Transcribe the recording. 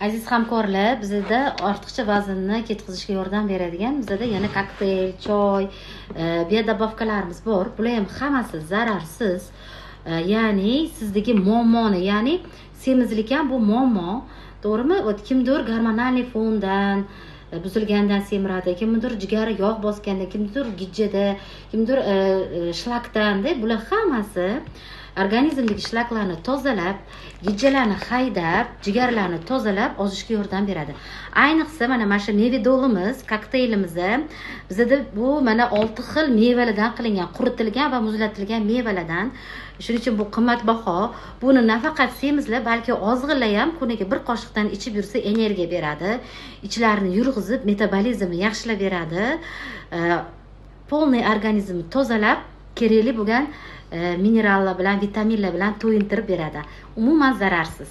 Aziz hamkorlar, bizda ortiqcha vaznni ketkazishga yordam beradigan bizda yana kokteyl, choy, biodobavkalarimiz bor. Bular ham hammasi zararsiz. Ya'ni sizdagi muammoni, ya'ni semizlik ham bu muammo, to'g'rimi? Kimdir gormonal fondan buzilgandan semiradi, kimdir jigari yog' bosganda, kimdir gijjada, kimdir shlakdan, bular hammasi organizmdagi shlaklarni tozalab, gijjalarni haydab, jigarlarni tozalab ozishga yordam beradi. Ayniqsa mana shu nevidolimiz, kokteylimiz bizda bu mana 6 xil mevalardan qilingan, quritilgan va muzlatilgan mevalardan. Shuning uchun bu qimmatbaho. Buni nafaqat semizlar, balki ozg'inlar ham kuniga bir qoshiqdan ichib yursa energiya beradi. Ichlarini yurg'izib, metabolizmni yaxshilab beradi. Polniy organizmni tozalab, kerakli bo'lgan minerallar bilan, vitaminlar bilan to'yintirib beradi. Umuman zararsiz.